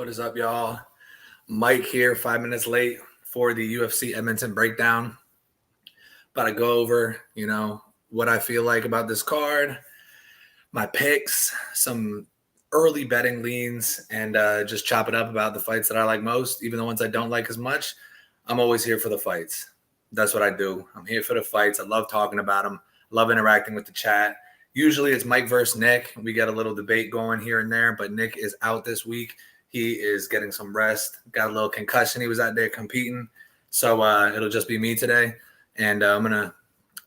What is up, y'all? Mike here, 5 minutes late for the UFC Edmonton breakdown. About to go over, what I feel like about this card, my picks, some early betting leans, and just chop it up about the fights that I like most, even the ones I don't like as much. I'm always here for the fights. That's what I do. I'm here for the fights. I love talking about them. Love interacting with the chat. Usually it's Mike versus Nick. We get a little debate going here and there, but Nick is out this week. He is getting some rest. Got a little concussion. He was out there competing. So it'll just be me today. And I'm going to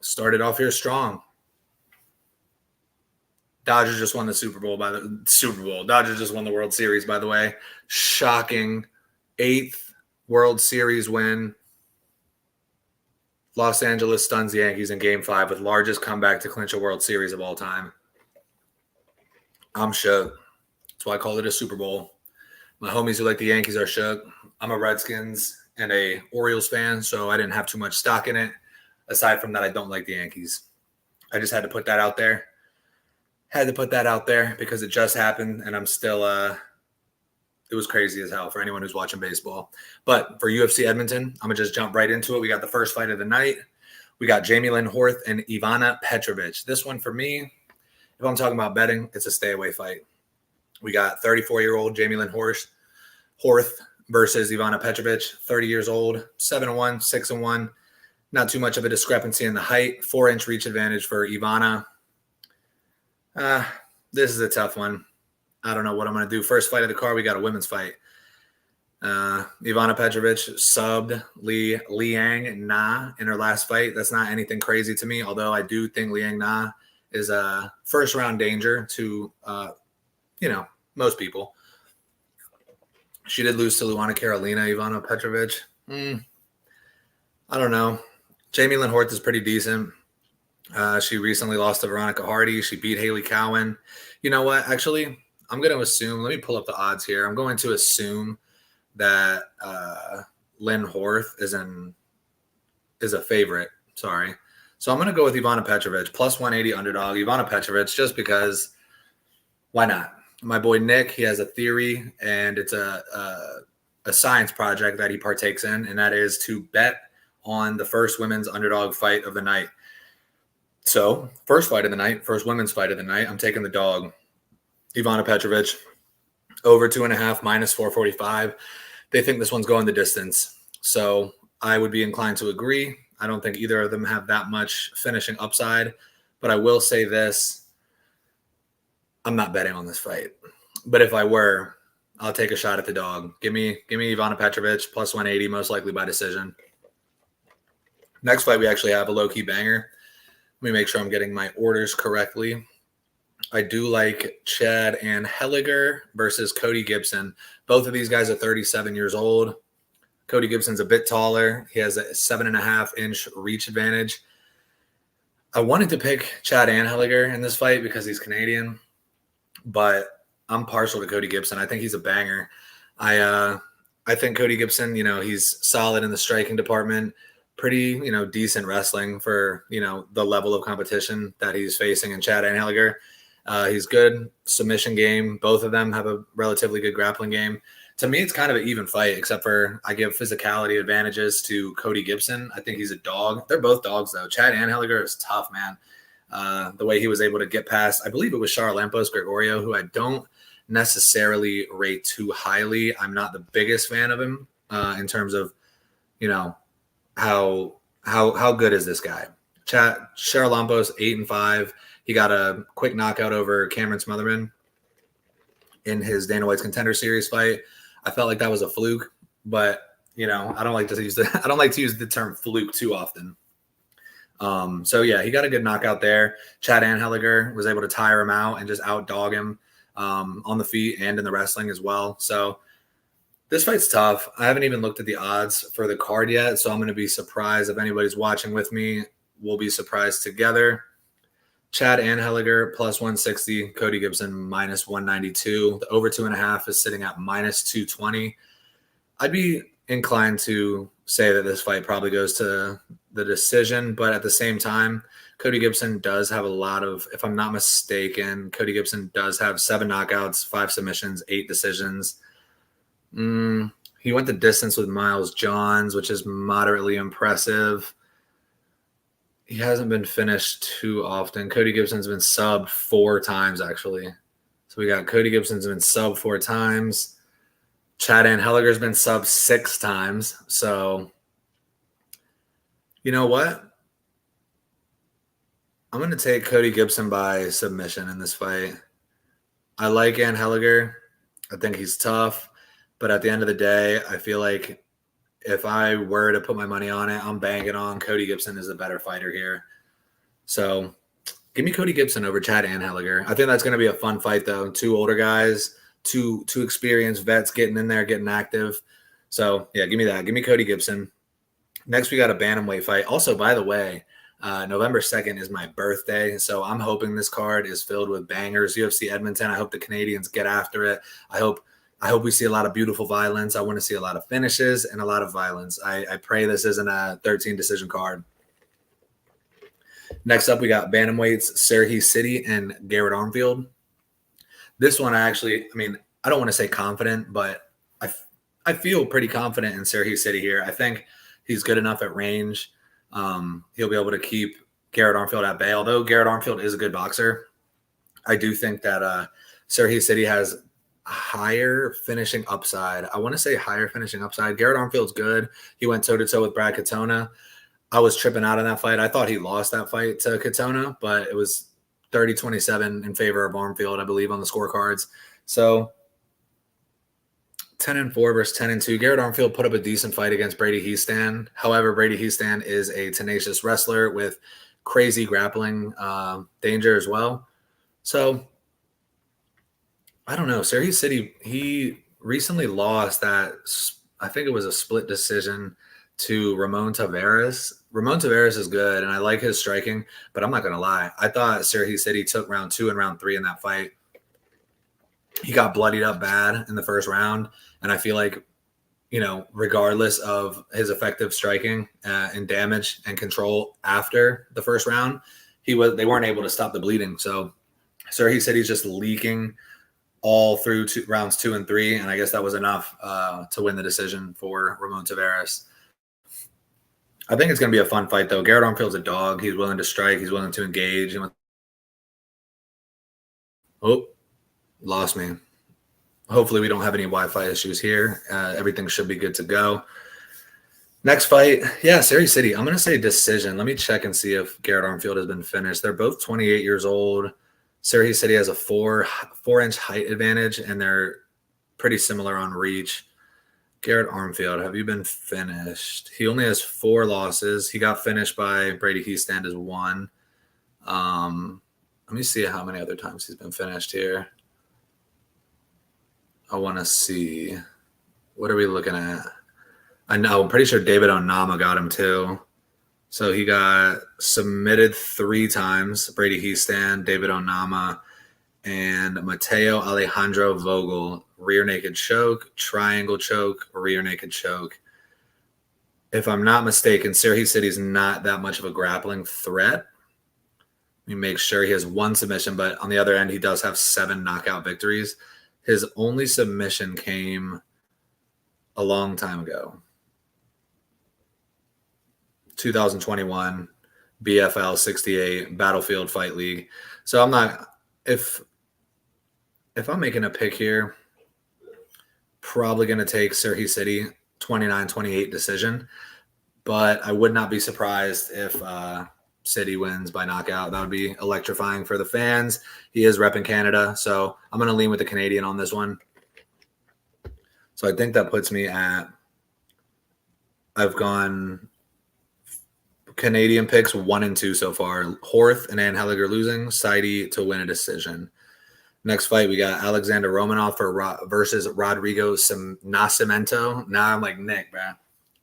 start it off here strong. Dodgers just won the Super Bowl. Dodgers just won the World Series, by the way. Shocking 8th World Series win. Los Angeles stuns the Yankees in Game 5 with largest comeback to clinch a World Series of all time. I'm shook. That's why I called it a Super Bowl. My homies who like the Yankees are shook. I'm a Redskins and a Orioles fan, so I didn't have too much stock in it. Aside from that, I don't like the Yankees. I just had to put that out there. Because it just happened, and I'm still it was crazy as hell for anyone who's watching baseball. But for UFC Edmonton, I'm going to just jump right into it. We got the first fight of the night. We got Jamie Lynn Horth and Ivana Petrovic. This one for me, if I'm talking about betting, it's a stay-away fight. We got 34-year-old Jamie Lynn Horth versus Ivana Petrovic, 30 years old, 7-1, 6-1. Not too much of a discrepancy in the height. 4-inch reach advantage for Ivana. This is a tough one. I don't know what I'm going to do. First fight of the card, we got a women's fight. Ivana Petrovic subbed Liang Na in her last fight. That's not anything crazy to me, although I do think Liang Na is a first-round danger to, most people. She did lose to Luana Carolina, Ivana Petrovic. I don't know. Jamie Lynn Horth is pretty decent. She recently lost to Veronica Hardy. She beat Haley Cowan. You know what? Actually, I'm going to assume – let me pull up the odds here. I'm going to assume that Lynn Horth is a favorite. Sorry. So I'm going to go with Ivana Petrovic, plus 180 underdog. Ivana Petrovic, just because why not? My boy Nick, he has a theory, and it's a science project that he partakes in, and that is to bet on the first women's underdog fight of the night. So first women's fight of the night, I'm taking the dog. Ivana Petrovic, over 2.5, minus 445. They think this one's going the distance. So I would be inclined to agree. I don't think either of them have that much finishing upside. But I will say this. I'm not betting on this fight. But if I were, I'll take a shot at the dog. Give me Ivana Petrovic, plus 180, most likely by decision. Next fight, we actually have a low-key banger. Let me make sure I'm getting my orders correctly. I do like Chad and Helliger versus Cody Gibson. Both of these guys are 37 years old. Cody Gibson's a bit taller. He has a 7.5-inch reach advantage. I wanted to pick Chad and Helliger in this fight because he's Canadian, but I'm partial to Cody Gibson. I think he's a banger. I think Cody Gibson, he's solid in the striking department. Pretty, decent wrestling for, the level of competition that he's facing in Chad and Helliger. He's good submission game. Both of them have a relatively good grappling game. To me, it's kind of an even fight, except for I give physicality advantages to Cody Gibson. I think he's a dog. They're both dogs, though. Chad and Helliger is tough, man. The way he was able to get past, I believe it was Charalampos Gregorio, who I don't necessarily rate too highly. I'm not the biggest fan of him in terms of, how good is this guy? Charalampos 8-5. He got a quick knockout over Cameron Smotherman in his Dana White's Contender Series fight. I felt like that was a fluke, but I don't like to use the term fluke too often. So yeah, he got a good knockout there. Chad Anheliger was able to tire him out and just outdog him on the feet and in the wrestling as well. So this fight's tough. I haven't even looked at the odds for the card yet, so I'm going to be surprised if anybody's watching with me. We'll be surprised together. Chad Anheliger, plus 160. Cody Gibson, minus 192. The over 2.5 is sitting at minus 220. I'd be inclined to say that this fight probably goes to the decision, but at the same time, Cody Gibson does have a lot of, if I'm not mistaken, Cody Gibson does have 7 knockouts, 5 submissions, 8 decisions. Mm, he went the distance with Miles Johns, which is moderately impressive. He hasn't been finished too often. Cody Gibson's been subbed 4 times, actually. So we got Cody Gibson's been subbed 4 times. Chad Anheliger's been subbed 6 times. So, you know what? I'm going to take Cody Gibson by submission in this fight. I like Anheliger. I think he's tough. But at the end of the day, I feel like if I were to put my money on it, I'm banking on Cody Gibson is the better fighter here. So give me Cody Gibson over Chad Anheliger. I think that's going to be a fun fight, though. 2 older guys, two experienced vets getting in there, getting active. So, yeah, give me that. Give me Cody Gibson. Next, we got a bantamweight fight. Also, by the way, November 2nd is my birthday, so I'm hoping this card is filled with bangers. UFC Edmonton, I hope the Canadians get after it. I hope we see a lot of beautiful violence. I want to see a lot of finishes and a lot of violence. I pray this isn't a 13 decision card. Next up, we got bantamweights, Serhi City and Garrett Armfield. This one, I don't want to say confident, but I feel pretty confident in Serhi City here. I think he's good enough at range. He'll be able to keep Garrett Armfield at bay. Although Garrett Armfield is a good boxer, I do think that Serhi City has higher finishing upside. I want to say higher finishing upside. Garrett Armfield's good. He went toe-to-toe with Brad Katona. I was tripping out on that fight. I thought he lost that fight to Katona, but it was 30-27 in favor of Armfield, I believe, on the scorecards. So 10-4 versus 10-2. Garrett Armfield put up a decent fight against Brady Heastan. However, Brady Heastan is a tenacious wrestler with crazy grappling danger as well. So I don't know. Serhi City, he recently lost that. I think it was a split decision to Ramon Taveras. Ramon Taveras is good, and I like his striking, but I'm not going to lie. I thought Serhi City took round 2 and round 3 in that fight. He got bloodied up bad in the first round, and I feel like, regardless of his effective striking and damage and control after the first round, they weren't able to stop the bleeding. So Serhi City's just leaking all through rounds 2 and 3, and I guess that was enough to win the decision for Ramon Taveras. I think it's going to be a fun fight, though. Garrett Armfield's a dog. He's willing to strike. He's willing to engage. Oh, lost me. Hopefully we don't have any Wi-Fi issues here. Everything should be good to go. Next fight, Serhi City. I'm going to say decision. Let me check and see if Garrett Armfield has been finished. They're both 28 years old. Serhi City has a 4-inch height advantage, and they're pretty similar on reach. Garrett Armfield, have you been finished? He only has 4 losses. He got finished by Brady Heastand as 1. Let me see how many other times he's been finished here. I want to see. What are we looking at? I know. I'm pretty sure David Onama got him too. So he got submitted 3 times. Brady Heastand, David Onama, and Mateo Alejandro Vogel. Rear naked choke, triangle choke, rear naked choke. If I'm not mistaken, Serhi City's not that much of a grappling threat. Let me make sure he has 1 submission, but on the other end, he does have 7 knockout victories. His only submission came a long time ago. 2021, BFL 68, Battlefield Fight League. So I'm not, if I'm making a pick here, probably going to take Serhi City 29-28 decision, but I would not be surprised if City wins by knockout. That would be electrifying for the fans. He is repping Canada, so I'm going to lean with the Canadian on this one. So I think that puts me at, I've gone Canadian picks 1 and 2 so far. Horth and Anheliger losing, Saidi to win a decision. Next fight, we got Alexander Romanov versus Rodrigo Nascimento. Now I'm like, Nick, bro.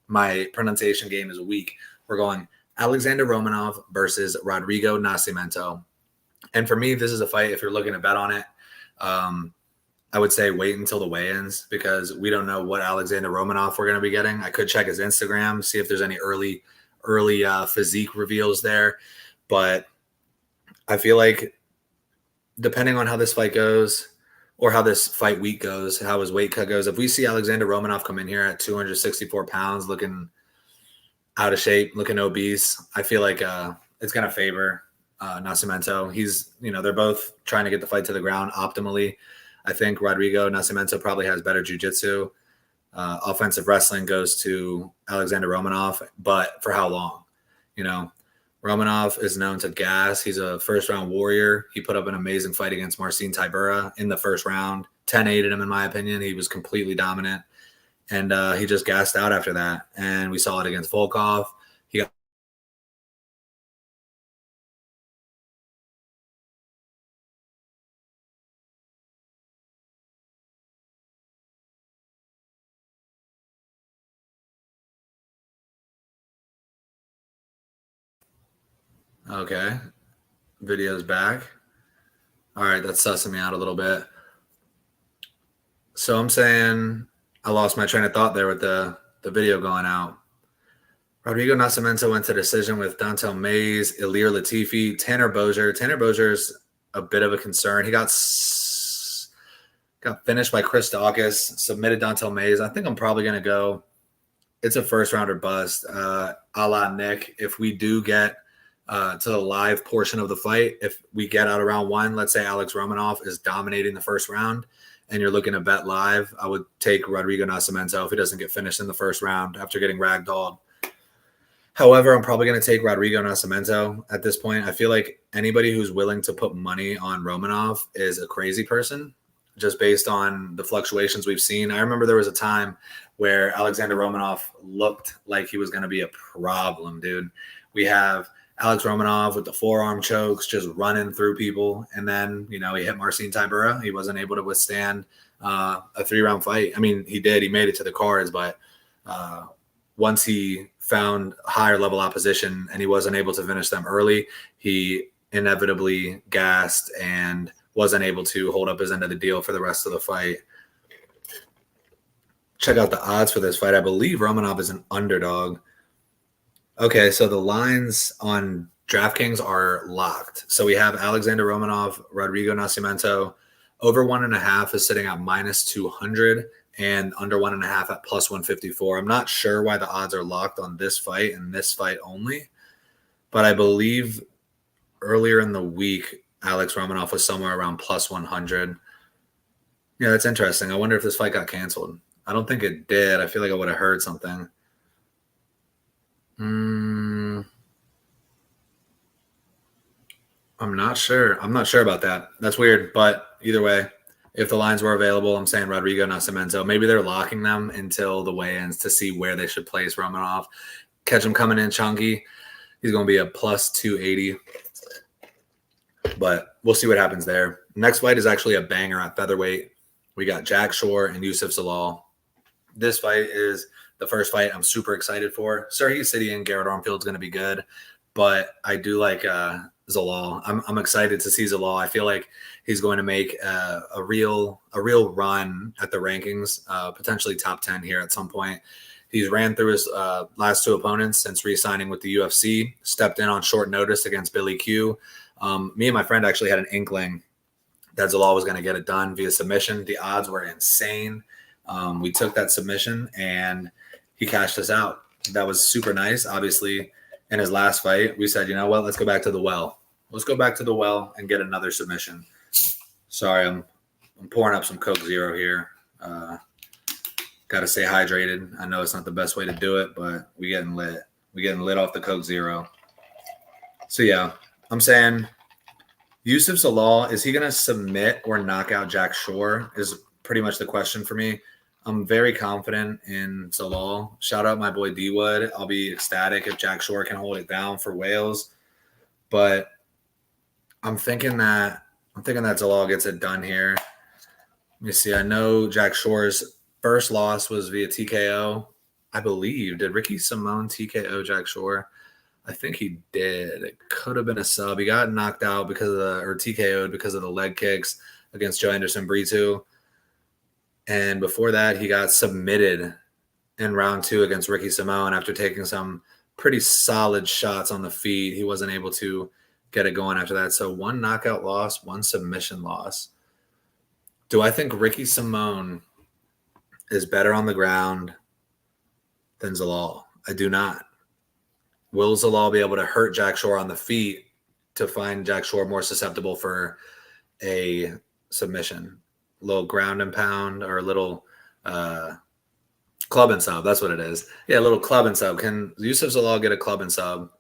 My pronunciation game is weak. We're going Alexander Romanov versus Rodrigo Nascimento. And for me, this is a fight, if you're looking to bet on it, I would say wait until the weigh-ins because we don't know what Alexander Romanov we're going to be getting. I could check his Instagram, see if there's any early physique reveals there. But I feel like depending on how this fight goes, or how this fight week goes, how his weight cut goes. If we see Alexander Romanov come in here at 264 pounds, looking out of shape, looking obese, I feel like it's going to favor Nascimento. They're both trying to get the fight to the ground optimally. I think Rodrigo Nascimento probably has better jiu-jitsu. Offensive wrestling goes to Alexander Romanov, but for how long? Romanov is known to gas. He's a first-round warrior. He put up an amazing fight against Marcin Tybura in the first round. 10-8'd him, in my opinion. He was completely dominant. And he just gassed out after that. And we saw it against Volkov. He got okay. Video's back. All right, that's sussing me out a little bit. So I'm saying I lost my train of thought there with the video going out. Rodrigo Nascimento went to decision with Dontel Mays, Ilir Latifi, Tanner Bozier. Tanner Bozier's a bit of a concern. He got finished by Chris Dawkins, submitted Dontel Mays. I think I'm probably going to go. It's a first rounder bust, a la Nick. If we do get to the live portion of the fight, if we get out of round one, let's say Alex Romanov is dominating the first round and you're looking to bet live, I would take Rodrigo Nascimento if he doesn't get finished in the first round after getting ragdolled. However, I'm probably going to take Rodrigo Nascimento at this point. I feel like anybody who's willing to put money on Romanov is a crazy person, just based on the fluctuations we've seen. I remember there was a time where Alexander Romanov looked like he was going to be a problem, dude. We have Alex Romanov with the forearm chokes just running through people. And then, he hit Marcin Tybura. He wasn't able to withstand a 3-round fight. I mean, he did. He made it to the cards, but once he found higher level opposition and he wasn't able to finish them early, he inevitably gassed and wasn't able to hold up his end of the deal for the rest of the fight. Check out the odds for this fight. I believe Romanov is an underdog. Okay, so the lines on DraftKings are locked. So we have Alexander Romanov, Rodrigo Nascimento. Over 1.5 is sitting at -200 and under 1.5 at +154. I'm not sure why the odds are locked on this fight and this fight only, but I believe earlier in the week, Alex Romanov was somewhere around +100. Yeah, that's interesting. I wonder if this fight got canceled. I don't think it did. I feel like I would have heard something. I'm not sure. I'm not sure about that. That's weird. But either way, if the lines were available, I'm saying Rodrigo Nascimento. Maybe they're locking them until the weigh-ins to see where they should place Romanov. Catch him coming in chunky. He's going to be a +280. But we'll see what happens there. Next fight is actually a banger at featherweight. We got Jack Shore and Yusuf Zalal. This fight is the first fight I'm super excited for. Sergey City and Garrett Armfield's going to be good, but I do like Zalal. I'm excited to see Zalal. I feel like he's going to make a real run at the rankings, potentially top 10 here at some point. He's ran through his last 2 opponents since re-signing with the UFC, stepped in on short notice against Billy Q. Me and my friend actually had an inkling that Zalal was going to get it done via submission. The odds were insane. We took that submission and he cashed us out. That was super nice. Obviously, in his last fight, we said, you know what, let's go back to the well. Let's go back to the well and get another submission. Sorry, I'm pouring up some Coke Zero here. Got to stay hydrated. I know it's not the best way to do it, but we getting lit. We getting lit off the Coke Zero. So, yeah, I'm saying Yusuf Zalal, is he going to submit or knock out Jack Shore is pretty much the question for me. I'm very confident in Zalal. Shout out my boy D-Wood. I'll be ecstatic if Jack Shore can hold it down for Wales. But I'm thinking that Zalal gets it done here. Let me see. I know Jack Shore's first loss was via TKO, I believe. Did Ricky Simone TKO Jack Shore? I think he did. It could have been a sub. He got knocked out TKO'd because of the leg kicks against Joe Anderson Brito. And before that, he got submitted in round 2 against Ricky Simone after taking some pretty solid shots on the feet. He wasn't able to get it going after that. So 1 knockout loss, 1 submission loss. Do I think Ricky Simone is better on the ground than Zalal? I do not. Will Zalal be able to hurt Jack Shore on the feet to find Jack Shore more susceptible for a submission? A little ground and pound or a little club and sub. That's what it is. Yeah, a little club and sub. Can Yusuf Zalal get a club and sub?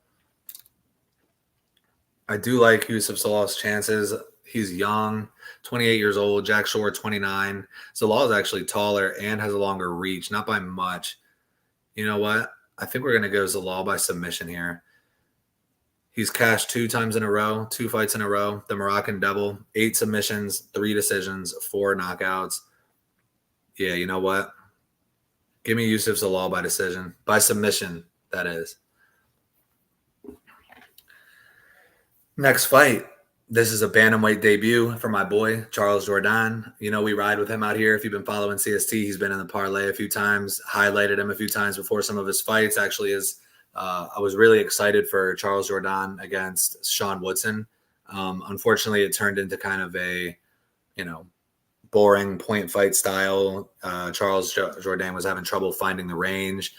I do like Yusuf Zalal's chances. He's young, 28 years old. Jack Shore, 29. Zalal is actually taller and has a longer reach, not by much. You know what? I think we're going to go Zalal by submission here. He's cashed 2 times in a row, 2 fights in a row. The Moroccan Devil, 8 submissions, 3 decisions, 4 knockouts. Yeah, you know what? Give me Yusuf Zalal by decision, by submission, that is. Next fight. This is a bantamweight debut for my boy, Charles Jourdain. You know, we ride with him out here. If you've been following CST, he's been in the parlay a few times, highlighted him a few times before some of his fights. Actually, I was really excited for Charles Jourdain against Sean Woodson. Unfortunately, it turned into kind of a, boring point fight style. Charles Jourdain was having trouble finding the range.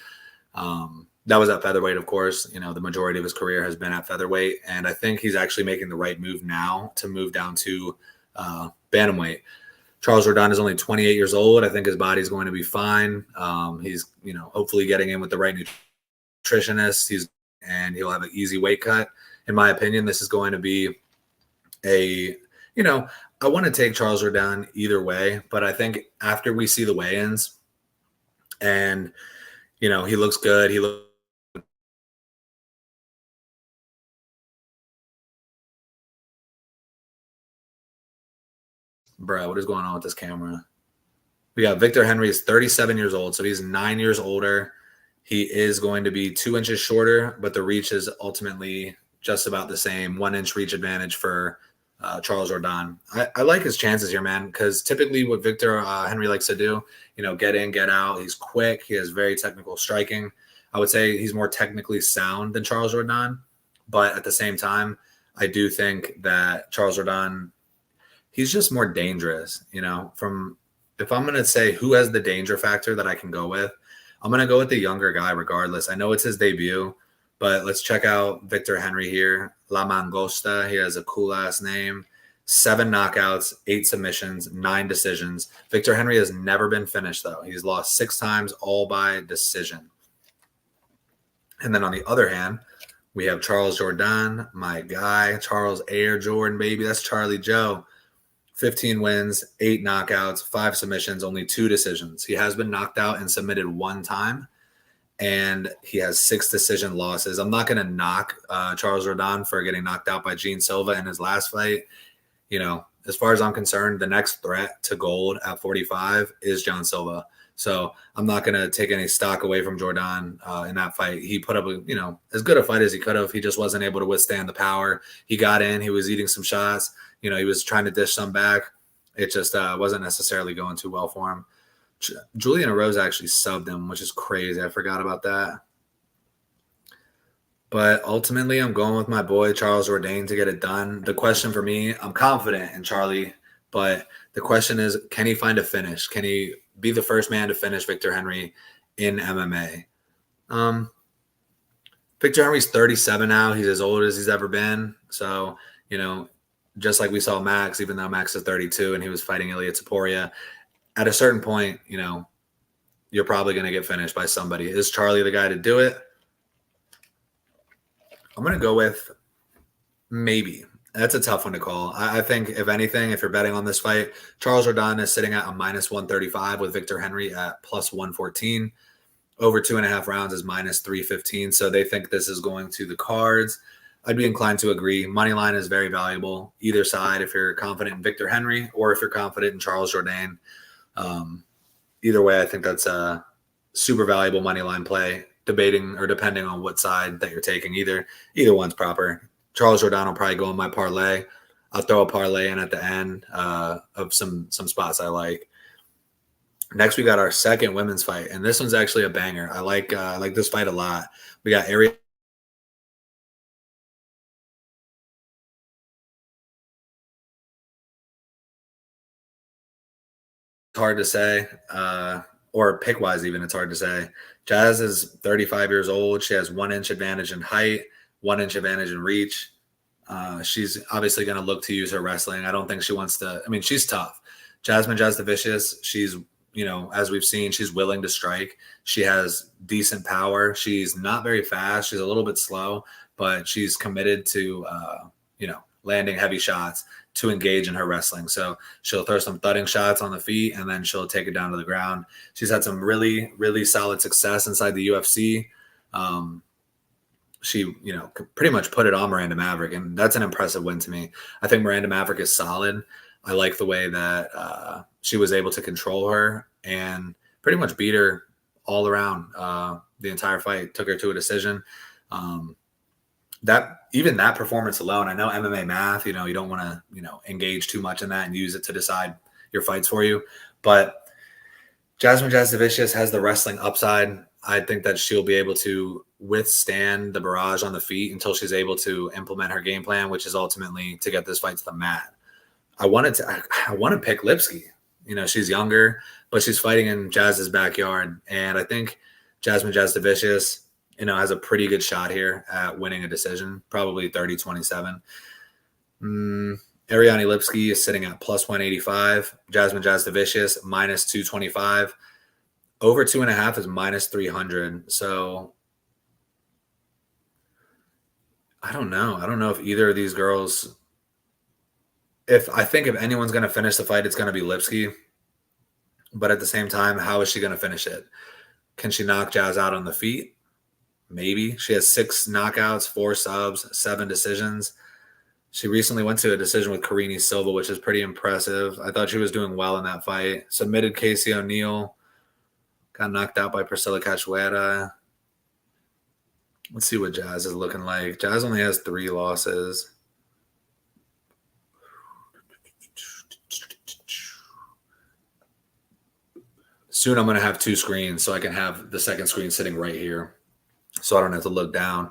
That was at featherweight, of course. The majority of his career has been at featherweight, and I think he's actually making the right move now to move down to bantamweight. Charles Jourdain is only 28 years old. I think his body's going to be fine. He's, hopefully getting in with the right nutritionist. And he'll have an easy weight cut. In my opinion, this is going to be I want to take Charles Jourdain either way, but I think after we see the weigh-ins and, he looks good. Bro, what is going on with this camera? We got Victor Henry is 37 years old, so he's 9 years older. He is going to be 2 inches shorter, but the reach is ultimately just about the same. 1 inch reach advantage for Charles Jourdain. I like his chances here, man, because typically what Victor Henry likes to do, get in, get out. He's quick. He has very technical striking. I would say he's more technically sound than Charles Jourdain, but at the same time, I do think that Charles Jourdain, he's just more dangerous, if I'm going to say who has the danger factor that I can go with, I'm going to go with the younger guy regardless. I know it's his debut, but let's check out Victor Henry here. La Mangosta. He has a cool ass name. 7 knockouts, 8 submissions, 9 decisions. Victor Henry has never been finished, though. He's lost 6 times, all by decision. And then on the other hand, we have Charles Jourdain, my guy. Charles Air Jordan, baby. That's Charlie Joe. 15 wins, 8 knockouts, 5 submissions, only 2 decisions. He has been knocked out and submitted 1 time, and he has 6 decision losses. I'm not going to knock Charles Jourdain for getting knocked out by Gene Silva in his last fight. As far as I'm concerned, the next threat to gold at 45 is John Silva. So I'm not going to take any stock away from Jourdain in that fight. He put up, as good a fight as he could have. He just wasn't able to withstand the power. He got in. He was eating some shots. He was trying to dish some back. It just wasn't necessarily going too well for him. Julian Rose actually subbed him, which is crazy. I forgot about that. But ultimately, I'm going with my boy, Charles Jourdain, to get it done. The question for me, I'm confident in Charlie, but the question is, can he find a finish? Can he be the first man to finish Victor Henry in MMA? Victor Henry's 37 now. He's as old as he's ever been. So, just like we saw Max, even though Max is 32 and he was fighting Ilia Topuria, at a certain point, you're probably going to get finished by somebody. Is Charlie the guy to do it? I'm going to go with maybe. That's a tough one to call. I think, if anything, if you're betting on this fight, Charles Jourdain is sitting at a minus 135 with Victor Henry at plus 114. Over 2.5 rounds is minus 315. So they think this is going to the cards. I'd be inclined to agree. Money line is very valuable, either side, if you're confident in Victor Henry or if you're confident in Charles Jourdain. Either way, I think that's a super valuable money line play, debating or depending on what side that you're taking. Either one's proper. Charles Jourdain will probably go in my parlay. I'll throw a parlay in at the end of some spots I like. Next, we got our second women's fight, and this one's actually a banger. I like this fight a lot. We got Ariel hard to say, or pick wise, even it's hard to say. Jazz is 35 years old. She has 1 inch advantage in height, 1 inch advantage in reach. She's obviously going to look to use her wrestling. I don't think she wants to. I mean, she's tough. Jasmine Jazz the Vicious, she's, as we've seen, she's willing to strike. She has decent power. She's not very fast. She's a little bit slow, but she's committed to, landing heavy shots to engage in her wrestling. So she'll throw some thudding shots on the feet and then she'll take it down to the ground. She's had some really, really solid success inside the UFC. She, pretty much put it on Miranda Maverick, and that's an impressive win to me. I think Miranda Maverick is solid. I like the way that she was able to control her and pretty much beat her all around the entire fight, took her to a decision. That performance alone, I know MMA math, you don't want to, engage too much in that and use it to decide your fights for you. But Jasmine Jazz the Vicious has the wrestling upside. I think that she'll be able to withstand the barrage on the feet until she's able to implement her game plan, which is ultimately to get this fight to the mat. I want to pick Lipsky. She's younger, but she's fighting in Jazz's backyard. And I think Jasmine Jazz the Vicious, has a pretty good shot here at winning a decision, probably 30-27. Ariane Lipsky is sitting at plus 185. Jasmine Jazz the Vicious, minus 225. Over 2.5 is minus 300. So I don't know. I don't know if either of these girls, if anyone's going to finish the fight, it's going to be Lipsky. But at the same time, how is she going to finish it? Can she knock Jazz out on the feet? Maybe. She has 6 knockouts, 4 subs, 7 decisions. She recently went to a decision with Karine Silva, which is pretty impressive. I thought she was doing well in that fight. Submitted Casey O'Neill. Got knocked out by Priscilla Cachoeira. Let's see what Jazz is looking like. Jazz only has 3 losses. Soon I'm going to have 2 screens, so I can have the second screen sitting right here, so I don't have to look down.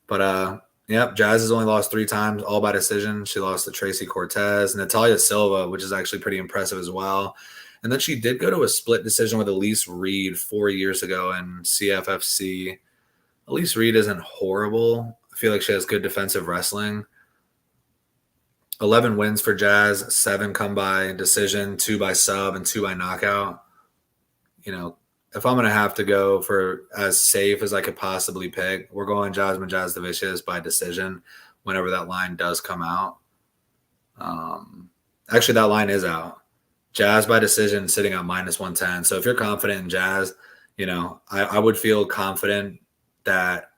But, Jazz has only lost 3 times, all by decision. She lost to Tracy Cortez, Natalia Silva, which is actually pretty impressive as well. And then she did go to a split decision with Elise Reed 4 years ago in CFFC. Elise Reed isn't horrible. I feel like she has good defensive wrestling. 11 wins for Jazz, 7 come by decision, 2 by sub, and 2 by knockout. If I'm going to have to go for as safe as I could possibly pick, we're going Jasmine Jazz the Vicious by decision whenever that line does come out. Actually, that line is out. Jazz by decision sitting at minus 110. So if you're confident in Jazz, I would feel confident that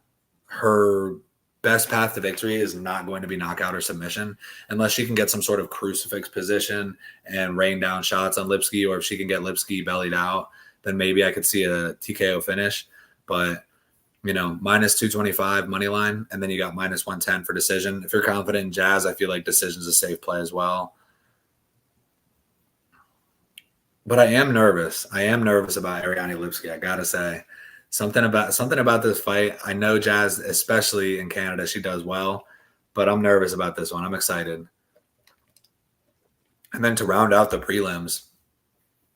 her best path to victory is not going to be knockout or submission unless she can get some sort of crucifix position and rain down shots on Lipsky, or if she can get Lipsky bellied out, then maybe I could see a TKO finish. But, minus 225 money line, and then you got minus 110 for decision. If you're confident in Jazz, I feel like decision's a safe play as well. But I am nervous. About Ariane Lipsky, I got to say. Something about this fight. I know Jazz, especially in Canada, she does well, but I'm nervous about this one. I'm excited. And then to round out the prelims,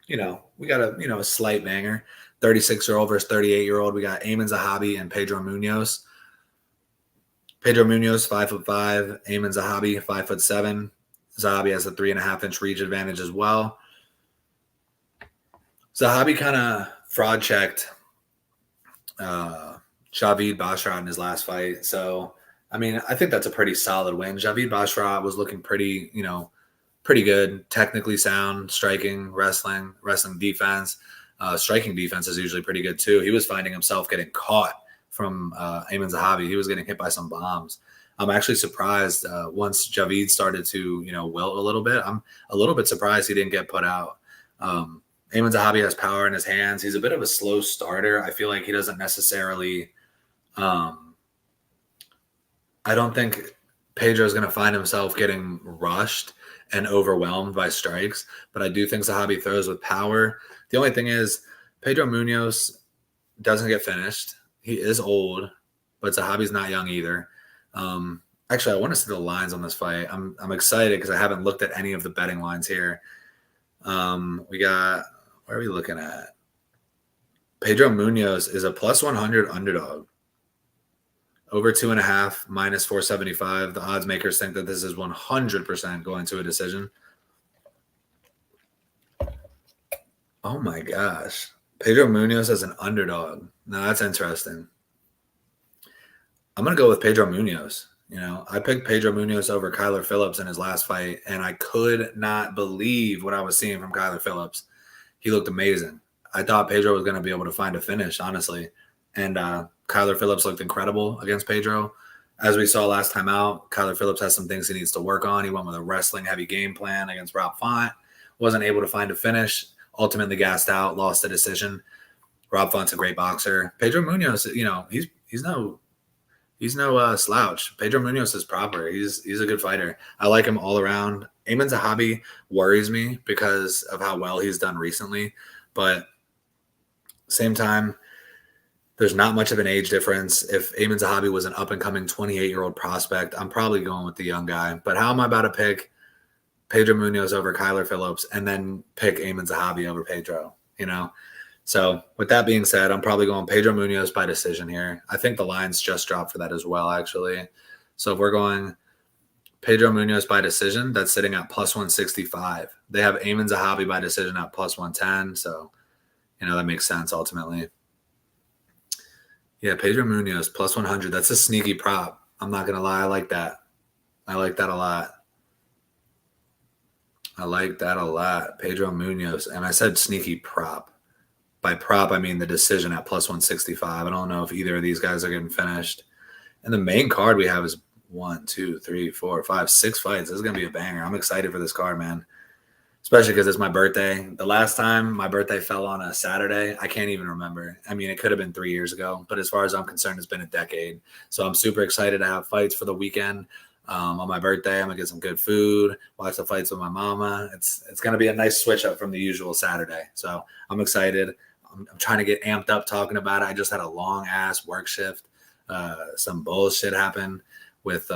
we got a slight banger. 36-year-old versus 38-year-old. We got Eamon Zahabi and Pedro Munoz. Pedro Munoz, 5'5". Eamon Zahabi, 5'7". Zahabi has a 3.5-inch reach advantage as well. Zahabi kind of fraud checked Javid Bashrat in his last fight. So, I think that's a pretty solid win. Javid Bashrat was looking pretty good, technically sound, striking, wrestling defense. Striking defense is usually pretty good too. He was finding himself getting caught from Eamon Zahabi. He was getting hit by some bombs. I'm actually surprised once Javid started to, wilt a little bit. I'm a little bit surprised he didn't get put out. Eamon Zahabi has power in his hands. He's a bit of a slow starter. I feel like he doesn't necessarily I don't think Pedro is going to find himself getting rushed and overwhelmed by strikes, but I do think Zahabi throws with power. The only thing is Pedro Munoz doesn't get finished. He is old, but Zahabi's not young either. Actually, I want to see the lines on this fight. I'm excited because I haven't looked at any of the betting lines here. We got What are we looking at? Pedro Munoz is a plus 100 underdog. Over 2.5, minus 475. The odds makers think that this is 100% going to a decision. Oh my gosh. Pedro Munoz as an underdog. Now that's interesting. I'm going to go with Pedro Munoz. I picked Pedro Munoz over Kyler Phillips in his last fight, and I could not believe what I was seeing from Kyler Phillips. He looked amazing. I thought Pedro was going to be able to find a finish, honestly. And Kyler Phillips looked incredible against Pedro. As we saw last time out, Kyler Phillips has some things he needs to work on. He went with a wrestling-heavy game plan against Rob Font. Wasn't able to find a finish. Ultimately gassed out, lost the decision. Rob Font's a great boxer. Pedro Munoz, he's no slouch. Pedro Munoz is proper. He's a good fighter. I like him all around. Amin Zahabi worries me because of how well he's done recently, but same time, there's not much of an age difference. If Amin Zahabi was an up-and-coming 28-year-old prospect, I'm probably going with the young guy. But how am I about to pick Pedro Munoz over Kyler Phillips and then pick Amin Zahabi over Pedro? So with that being said, I'm probably going Pedro Munoz by decision here. I think the lines just dropped for that as well, actually. So if we're going Pedro Munoz by decision, that's sitting at plus 165. They have Amin Zahabi by decision at plus 110. So, that makes sense ultimately. Yeah, Pedro Munoz plus 100. That's a sneaky prop. I'm not going to lie. I like that. I like that a lot. Pedro Munoz. And I said sneaky prop. By prop, I mean the decision at plus 165. I don't know if either of these guys are getting finished. And the main card we have is 1, 2, 3, 4, 5, 6 fights. This is going to be a banger. I'm excited for this card, man. Especially because it's my birthday. The last time my birthday fell on a Saturday, I can't even remember. I mean, it could have been 3 years ago. But as far as I'm concerned, it's been a decade. So I'm super excited to have fights for the weekend. On my birthday, I'm going to get some good food, watch the fights with my mama. It's going to be a nice switch up from the usual Saturday. So I'm excited. I'm trying to get amped up talking about it. I just had a long-ass work shift. Some bullshit happened with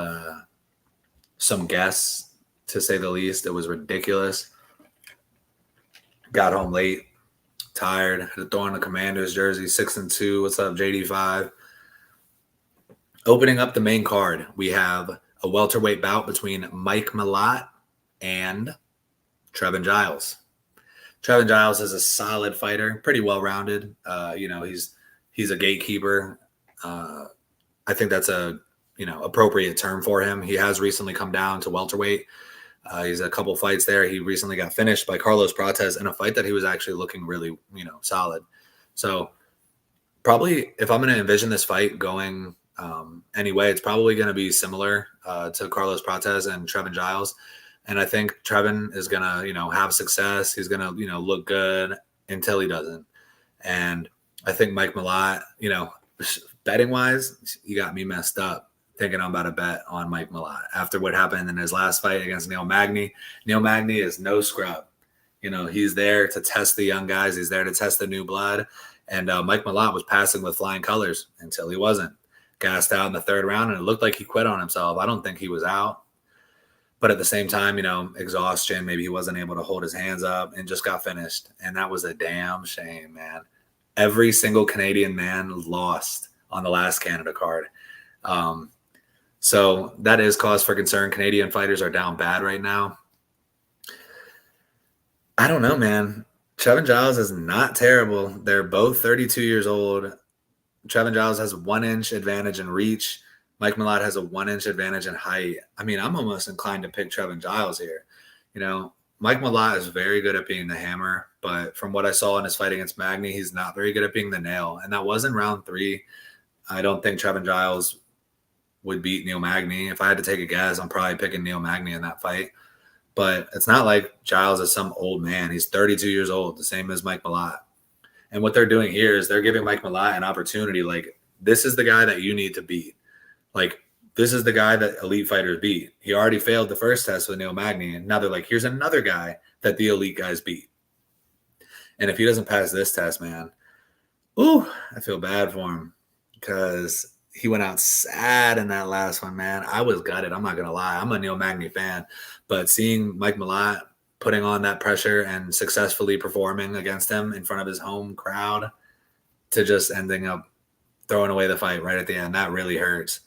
some guests, to say the least. It was ridiculous. Got home late, tired, had to throw on the Commanders jersey, 6-2. What's up, JD5? Opening up the main card, we have a welterweight bout between Mike Malott and Trevin Giles. Trevin Giles is a solid fighter, pretty well-rounded. He's a gatekeeper. I think that's a appropriate term for him. He has recently come down to welterweight. He's a couple fights there. He recently got finished by Carlos Prates in a fight that he was actually looking really, solid. So probably if I'm going to envision this fight going anyway, it's probably going to be similar to Carlos Prates and Trevin Giles. And I think Trevin is going to, have success. He's going to, look good until he doesn't. And I think Mike Malott, betting wise, you got me messed up thinking I'm about to bet on Mike Malott after what happened in his last fight against Neil Magny. Neil Magny is no scrub. He's there to test the young guys. He's there to test the new blood. And Mike Malott was passing with flying colors until he wasn't. Gassed out in the third round, and it looked like he quit on himself. I don't think he was out. But at the same time, exhaustion, maybe he wasn't able to hold his hands up and just got finished. And that was a damn shame, man. Every single Canadian man lost on the last Canada card. So that is cause for concern. Canadian fighters are down bad right now. I don't know, man. Trevin Giles is not terrible. They're both 32 years old. Trevin Giles has a 1-inch advantage in reach. Mike Malott has a 1-inch advantage in height. I mean, I'm almost inclined to pick Trevin Giles here. Mike Malott is very good at being the hammer, but from what I saw in his fight against Magny, he's not very good at being the nail. And that was in round 3. I don't think Trevin Giles would beat Neil Magny. If I had to take a guess, I'm probably picking Neil Magny in that fight. But it's not like Giles is some old man. He's 32 years old, the same as Mike Malott. And what they're doing here is they're giving Mike Malott an opportunity. Like, this is the guy that you need to beat. Like, this is the guy that elite fighters beat. He already failed the first test with Neil Magny. And now they're like, here's another guy that the elite guys beat. And if he doesn't pass this test, man, I feel bad for him because he went out sad in that last one, man. I was gutted. I'm not going to lie. I'm a Neil Magny fan. But seeing Mike Malott putting on that pressure and successfully performing against him in front of his home crowd to just ending up throwing away the fight right at the end. That really hurts.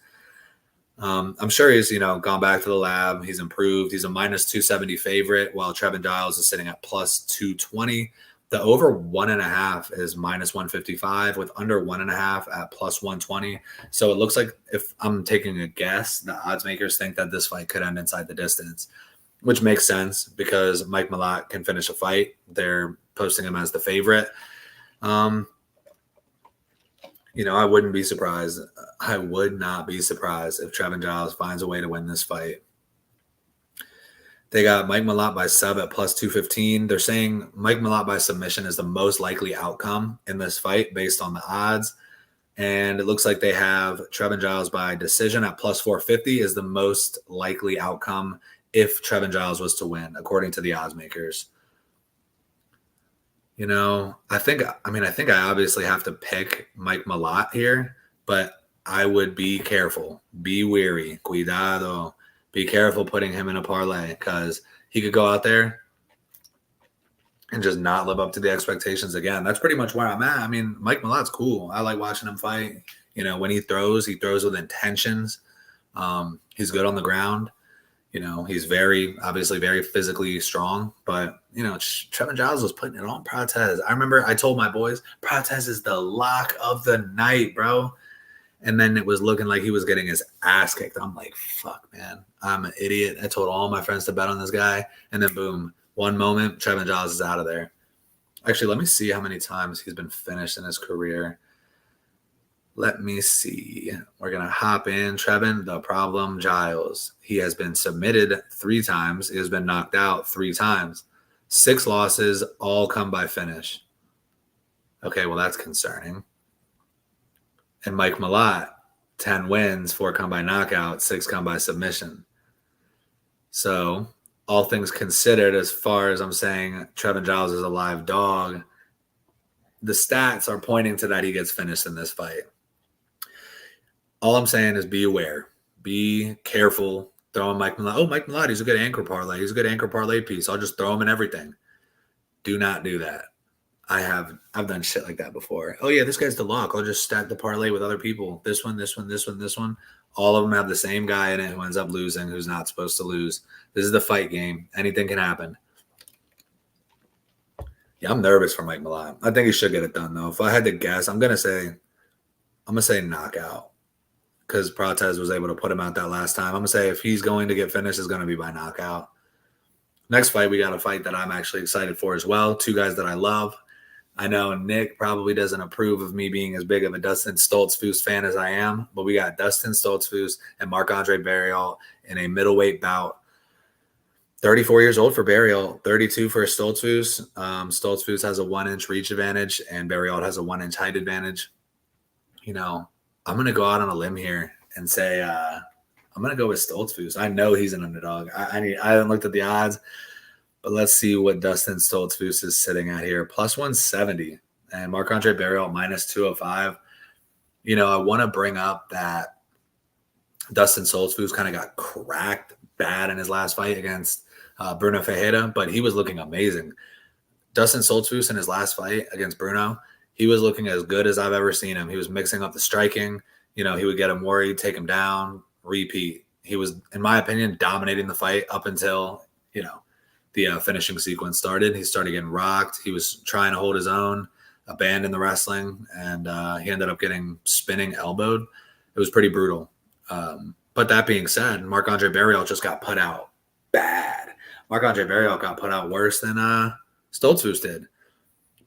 I'm sure he's, gone back to the lab. He's improved. He's a minus 270 favorite, while Trevin Giles is sitting at plus 220. The over 1.5 is minus 155, with under 1.5 at plus 120. So it looks like, if I'm taking a guess, the odds makers think that this fight could end inside the distance, which makes sense because Mike Malott can finish a fight. They're posting him as the favorite. I wouldn't be surprised. I would not be surprised if Trevin Giles finds a way to win this fight. They got Mike Malott by sub at plus 215. They're saying Mike Malott by submission is the most likely outcome in this fight based on the odds. And it looks like they have Trevin Giles by decision at plus 450 is the most likely outcome if Trevin Giles was to win, according to the odds makers. I think I obviously have to pick Mike Malott here, but I would be careful. Be wary. Cuidado. Be careful putting him in a parlay because he could go out there and just not live up to the expectations again. That's pretty much where I'm at. I mean, Mike Malott's cool. I like watching him fight. When he throws with intentions. He's good on the ground. He's obviously very physically strong, but, Trevin Giles was putting it on Prates. I remember I told my boys, Prates is the lock of the night, bro. And then it was looking like he was getting his ass kicked. I'm like, fuck, man, I'm an idiot. I told all my friends to bet on this guy. And then boom, one moment, Trevin Giles is out of there. Actually, let me see how many times he's been finished in his career. Let me see. We're going to hop in. Trevin, the problem, Giles. He has been submitted 3 times. He has been knocked out 3 times. 6 losses, all come by finish. Okay, well, that's concerning. And Mike Malott, 10 wins, 4 come by knockout, 6 come by submission. So, all things considered, as far as I'm saying, Trevin Giles is a live dog, the stats are pointing to that he gets finished in this fight. All I'm saying is be aware. Be careful throwing Mike Malott. Oh, Mike Malott, he's a good anchor parlay. He's a good anchor parlay piece. I'll just throw him in everything. Do not do that. I've done shit like that before. Oh, yeah, this guy's the lock. I'll just stack the parlay with other people. This one, this one, this one, this one. All of them have the same guy in it who ends up losing, who's not supposed to lose. This is the fight game. Anything can happen. Yeah, I'm nervous for Mike Malott. I think he should get it done, though. If I had to guess, I'm gonna say knockout, because Prates was able to put him out that last time. I'm gonna say if he's going to get finished, it's gonna be by knockout. Next fight, we got a fight that I'm actually excited for as well. 2 guys that I love. I know Nick probably doesn't approve of me being as big of a Dustin Stoltzfus fan as I am, but we got Dustin Stoltzfus and Marc-Andre Barriault in a middleweight bout. 34 years old for Barriault, 32 for Stoltzfus. Stoltzfus has a 1-inch reach advantage, and Barriault has a 1-inch height advantage. I'm going to go out on a limb here and say I'm going to go with Stoltzfus. I know he's an underdog. I haven't looked at the odds, but let's see what Dustin Stoltzfus is sitting at here. Plus 170, and Marc-Andre Barriault minus 205. I want to bring up that Dustin Stoltzfus kind of got cracked bad in his last fight against Bruno Ferreira, but he was looking amazing. Dustin Stoltzfus in his last fight against Bruno, he was looking as good as I've ever seen him. He was mixing up the striking. He would get him worried, take him down, repeat. He was, in my opinion, dominating the fight up until, the finishing sequence started. He started getting rocked. He was trying to hold his own, abandon the wrestling, and he ended up getting spinning elbowed. It was pretty brutal. But that being said, Marc-Andre Barriault just got put out bad. Marc-Andre Barriault got put out worse than Stoltzfus did.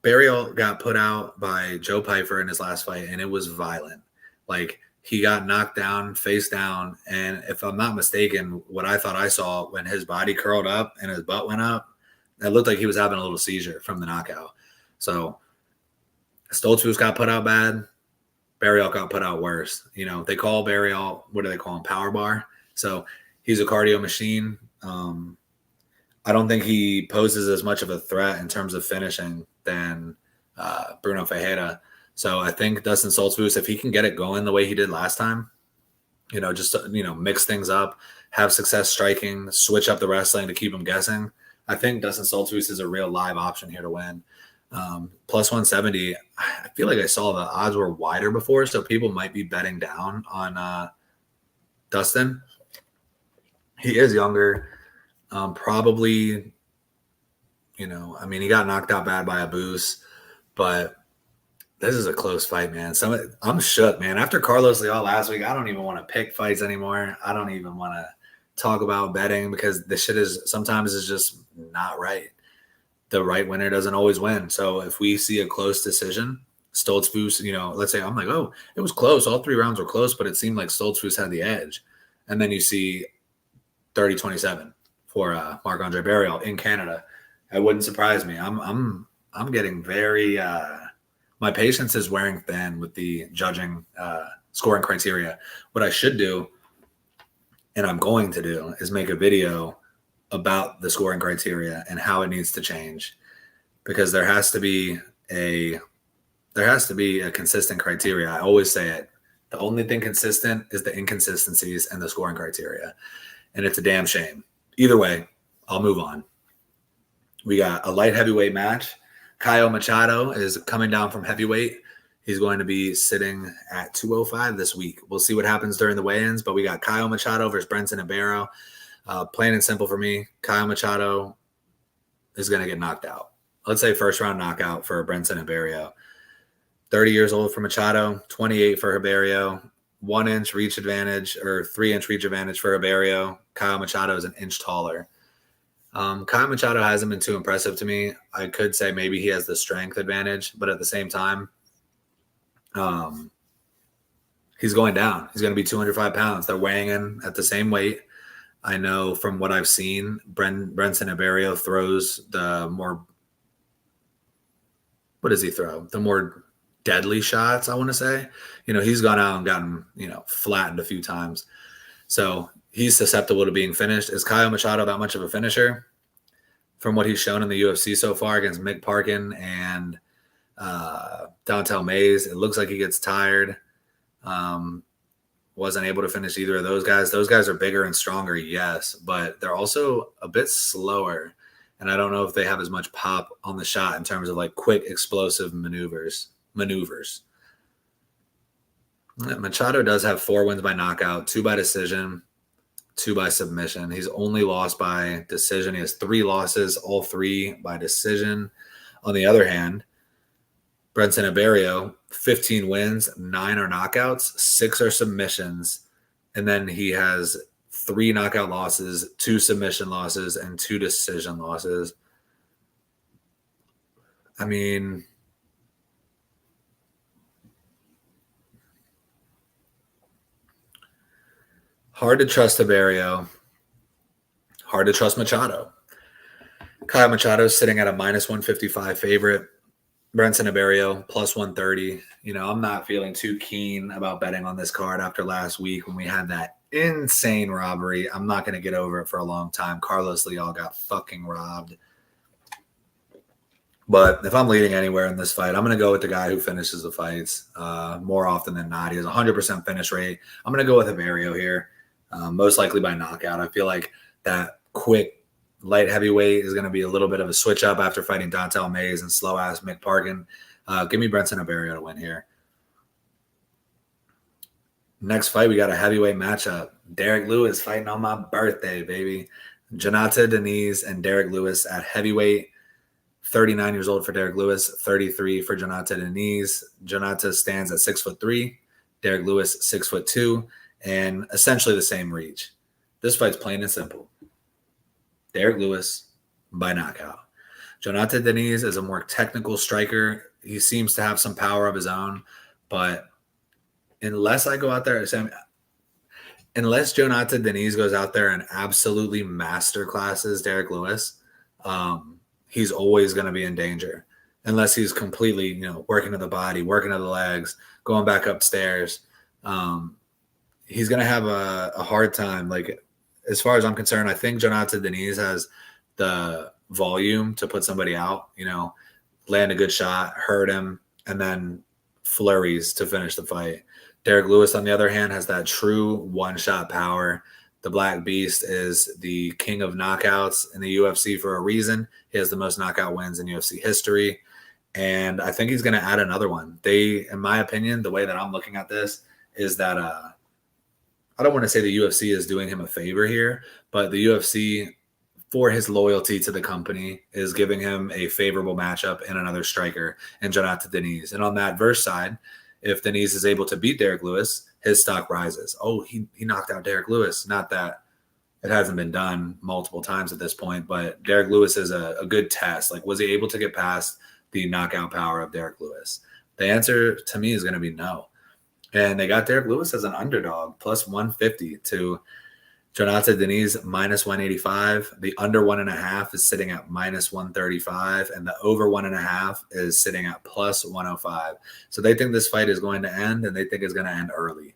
Barriault got put out by Joe Pyfer in his last fight, and it was violent. Like, he got knocked down, face down, and if I'm not mistaken, what I thought I saw when his body curled up and his butt went up, it looked like he was having a little seizure from the knockout. So Stoltzfus got put out bad. Barriault got put out worse. They call Barriault, what do they call him, power bar. So he's a cardio machine. I don't think he poses as much of a threat in terms of finishing than Bruno Ferreira. So I think Dustin Stoltzfus, if he can get it going the way he did last time, just mix things up, have success striking, switch up the wrestling to keep him guessing, I think Dustin Stoltzfus is a real live option here to win. Plus 170. I feel like I saw the odds were wider before, so people might be betting down on Dustin. He is younger. Probably, he got knocked out bad by a boost, but this is a close fight, man. I'm shook, man. After Carlos Leal last week, I don't even want to pick fights anymore. I don't even want to talk about betting because this shit sometimes is just not right. The right winner doesn't always win. So if we see a close decision, Stoltzfus, let's say I'm like, oh, it was close. All 3 rounds were close, but it seemed like Stoltzfus had the edge. And then you see 30-27 for Marc-Andre Barrial in Canada. It wouldn't surprise me. I'm getting very my patience is wearing thin with the judging scoring criteria. What I should do, and I'm going to do, is make a video about the scoring criteria and how it needs to change, because there has to be a consistent criteria. I always say it. The only thing consistent is the inconsistencies and the scoring criteria. And it's a damn shame. Either way, I'll move on. We got a light heavyweight match. Caio Machado is coming down from heavyweight. He's going to be sitting at 205 this week. We'll see what happens during the weigh-ins, but we got Caio Machado versus Brenton Ibero. Plain and simple for me, Caio Machado is going to get knocked out. Let's say first-round knockout for Brenton Ibero. 30 years old for Machado, 28 for Ibero. 1-inch reach advantage or 3-inch reach advantage for Ibero. Caio Machado is an inch taller. Caio Machado hasn't been too impressive to me. I could say maybe he has the strength advantage, but at the same time, he's going down. He's going to be 205 pounds. They're weighing in at the same weight. I know from what I've seen, Brenton Ibero throws the more – what does he throw? The more deadly shots, I want to say. He's gone out and gotten, flattened a few times. So he's susceptible to being finished. Is Caio Machado that much of a finisher? From what he's shown in the UFC so far against Mick Parkin and Dontel Mays, it looks like he gets tired. Wasn't able to finish either of those guys. Those guys are bigger and stronger, yes, but they're also a bit slower. And I don't know if they have as much pop on the shot in terms of like quick, explosive maneuvers. Machado does have 4 wins by knockout, 2 by decision, 2 by submission. He's only lost by decision. He has 3 losses, all 3 by decision. On the other hand, Brenton Ibero, 15 wins, 9 are knockouts, 6 are submissions, and then he has 3 knockout losses, 2 submission losses, and 2 decision losses. I mean, hard to trust Ibero, hard to trust Machado. Caio Machado is sitting at a minus 155 favorite. Brenton Ibero plus 130. I'm not feeling too keen about betting on this card after last week when we had that insane robbery. I'm not going to get over it for a long time. Carlos Leal got fucking robbed. But if I'm leading anywhere in this fight, I'm going to go with the guy who finishes the fights more often than not. He has a 100% finish rate. I'm going to go with Ibero here, most likely by knockout. I feel like that quick light heavyweight is going to be a little bit of a switch up after fighting Dontel Mays and slow-ass Mick Parkin. Give me Brenton Ibero to win here. Next fight, we got a heavyweight matchup. Derek Lewis fighting on my birthday, baby. Jonata Deniz and Derek Lewis at heavyweight. 39 years old for Derek Lewis, 33 for Jonata Deniz. Jonata stands at 6'3", Derek Lewis 6'2", and essentially the same reach. This fight's plain and simple. Derek Lewis by knockout. Jonata Deniz is a more technical striker. He seems to have some power of his own, but unless Jonata Deniz goes out there and absolutely masterclasses Derek Lewis, he's always going to be in danger unless he's completely, working to the body, working to the legs, going back upstairs. He's going to have a hard time. Like, as far as I'm concerned, I think Jonata Deniz has the volume to put somebody out, land a good shot, hurt him, and then flurries to finish the fight. Derek Lewis, on the other hand, has that true one-shot power The Black Beast is the king of knockouts in the UFC for a reason. He has the most knockout wins in UFC history. And I think he's going to add another one. In my opinion, the way that I'm looking at this is that I don't want to say the UFC is doing him a favor here, but the UFC, for his loyalty to the company, is giving him a favorable matchup in another striker in Jonathan Deniz. And on that verse side, if Deniz is able to beat Derek Lewis, his stock rises. Oh, he knocked out Derek Lewis. Not that it hasn't been done multiple times at this point, but Derek Lewis is a good test. Like, was he able to get past the knockout power of Derek Lewis? The answer to me is going to be no. And they got Derek Lewis as an underdog, plus 150 to Jonathan Deniz, minus 185. The under 1.5 is sitting at minus 135, and the over 1.5 is sitting at plus 105. So they think this fight is going to end, and they think it's going to end early.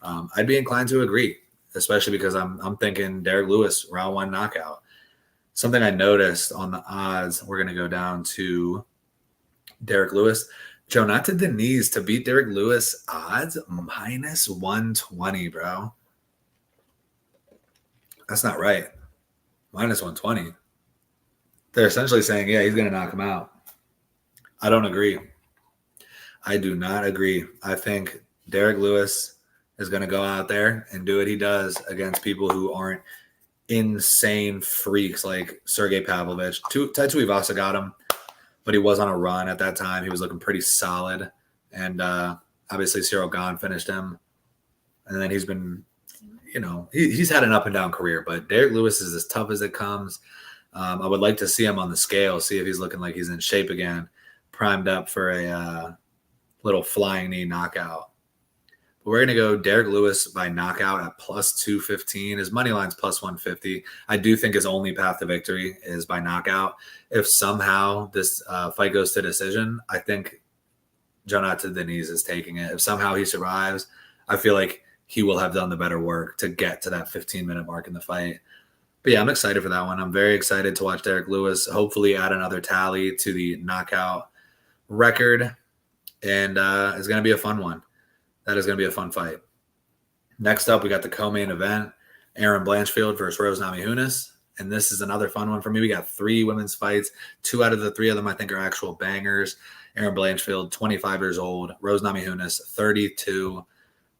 I'd be inclined to agree, especially because I'm thinking Derek Lewis, round 1 knockout. Something I noticed on the odds, we're going to go down to Derek Lewis. Jonathan Deniz to beat Derek Lewis, odds minus 120, bro. That's not right. Minus 120. They're essentially saying, yeah, he's going to knock him out. I don't agree. I do not agree. I think Derek Lewis is going to go out there and do what he does against people who aren't insane freaks like Sergey Pavlovich. Taito Ivasa got him, but he was on a run at that time. He was looking pretty solid. And obviously Cyril Gane finished him. And then he's been, he's had an up and down career, but Derek Lewis is as tough as it comes. I would like to see him on the scale, see if he's looking like he's in shape again, primed up for a little flying knee knockout. But we're going to go Derek Lewis by knockout at plus 215. His money line's plus 150. I do think his only path to victory is by knockout. If somehow this fight goes to decision, I think Jonathan Deniz is taking it. If somehow he survives, I feel like he will have done the better work to get to that 15-minute mark in the fight. But yeah, I'm excited for that one. I'm very excited to watch Derek Lewis hopefully add another tally to the knockout record. And it's going to be a fun one. That is going to be a fun fight. Next up, we got the co-main event, Erin Blanchfield versus Rose Namajunas. And this is another fun one for me. We got 3 women's fights. 2 out of the 3 of them I think are actual bangers. Erin Blanchfield, 25 years old. Rose Namajunas, 32.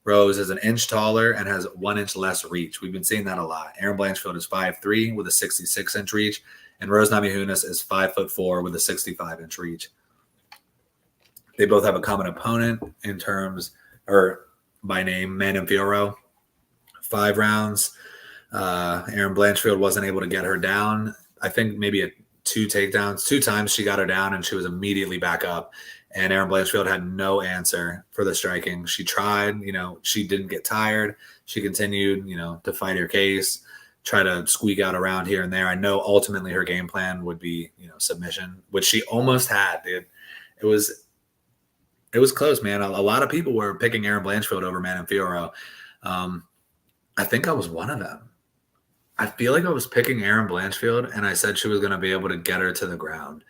Rose is an inch taller and has 1 inch less reach. We've been seeing that a lot. Erin Blanchfield is 5'3" with a 66-inch reach, and Rose Namajunas is 5'4" with a 65-inch reach. They both have a common opponent in terms, or by name, Manon Fiorot. 5 rounds. Erin Blanchfield wasn't able to get her down. I think maybe 2 takedowns. 2 times she got her down, and she was immediately back up. And Erin Blanchfield had no answer for the striking. She tried, she didn't get tired. She continued, to fight her case, try to squeak out around here and there. I know ultimately her game plan would be, submission, which she almost had, dude. It was close, man. A lot of people were picking Erin Blanchfield over Manon Fiorot. I think I was one of them. I feel like I was picking Erin Blanchfield, and I said she was going to be able to get her to the ground.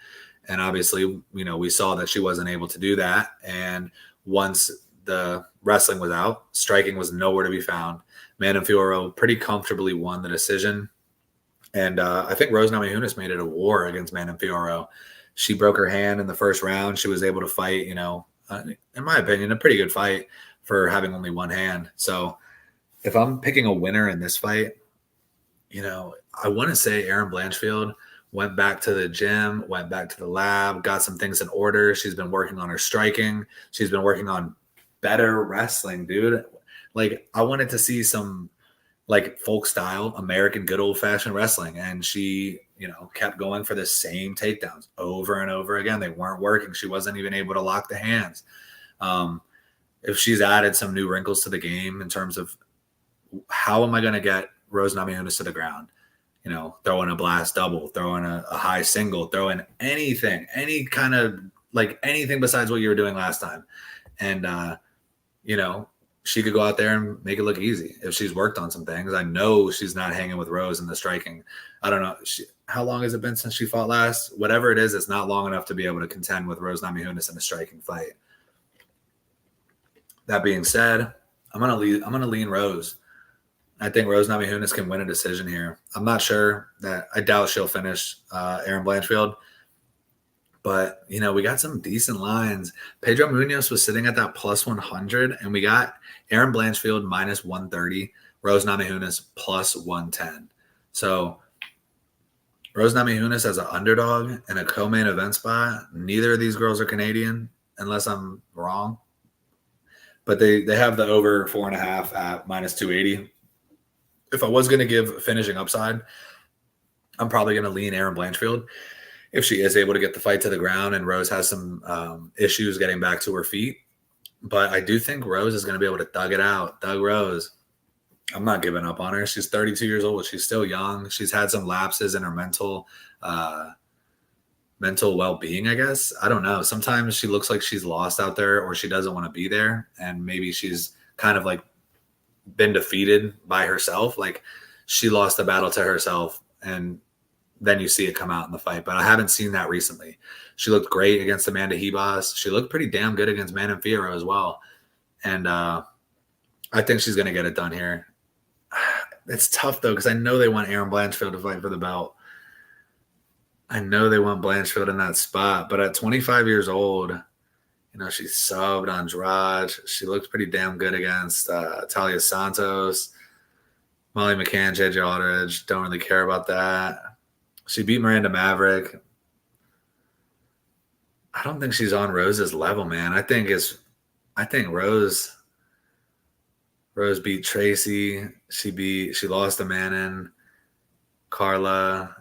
And obviously, we saw that she wasn't able to do that. And once the wrestling was out, striking was nowhere to be found. Manon Fiorot pretty comfortably won the decision. And I think Rose Namajunas made it a war against Manon Fiorot. She broke her hand in the first round. She was able to fight, in my opinion, a pretty good fight for having only one hand. So if I'm picking a winner in this fight, I want to say Erin Blanchfield went back to the gym, went back to the lab, got some things in order. She's been working on her striking. She's been working on better wrestling, dude. Like, I wanted to see some, folk style, American good old-fashioned wrestling. And she, kept going for the same takedowns over and over again. They weren't working. She wasn't even able to lock the hands. If she's added some new wrinkles to the game in terms of how am I going to get Rose Namajunas to the ground? Throwing a blast double, throwing a high single, throwing anything, any kind of anything besides what you were doing last time. And, she could go out there and make it look easy if she's worked on some things. I know she's not hanging with Rose in the striking. I don't know. How long has it been since she fought last? Whatever it is, it's not long enough to be able to contend with Rose Namajunas in a striking fight. That being said, I'm gonna lean Rose. I think Rose Namajunas can win a decision here. I'm not sure that I doubt she'll finish Erin Blanchfield, but we got some decent lines. Pedro Munoz was sitting at that plus 100, and we got Erin Blanchfield minus 130, Rose Namajunas plus 110. So Rose Namajunas as an underdog in a co-main event spot. Neither of these girls are Canadian, unless I'm wrong. But they have the over 4.5 at minus 280. If I was going to give finishing upside, I'm probably going to lean Erin Blanchfield if she is able to get the fight to the ground and Rose has some issues getting back to her feet. But I do think Rose is going to be able to thug it out. Thug Rose. I'm not giving up on her. She's 32 years old. She's still young. She's had some lapses in her mental well-being, I guess. I don't know. Sometimes she looks like she's lost out there or she doesn't want to be there. And maybe she's kind of like been defeated by herself. Like she lost the battle to herself and then you see it come out in the fight. But I haven't seen that recently. She looked great against Amanda Hebos. She looked pretty damn good against Manon Fiorot as well. And I think she's going to get it done here. It's tough, though, because I know they want Erin Blanchfield to fight for the belt. I know they want Blanchfield in that spot. But at 25 years old, she subbed Andrade. She looked pretty damn good against Talia Santos. Molly McCann, JJ Aldridge. Don't really care about that. She beat Miranda Maverick. I don't think she's on Rose's level, man. I think Rose beat Tracy. She lost to Manon. Carla.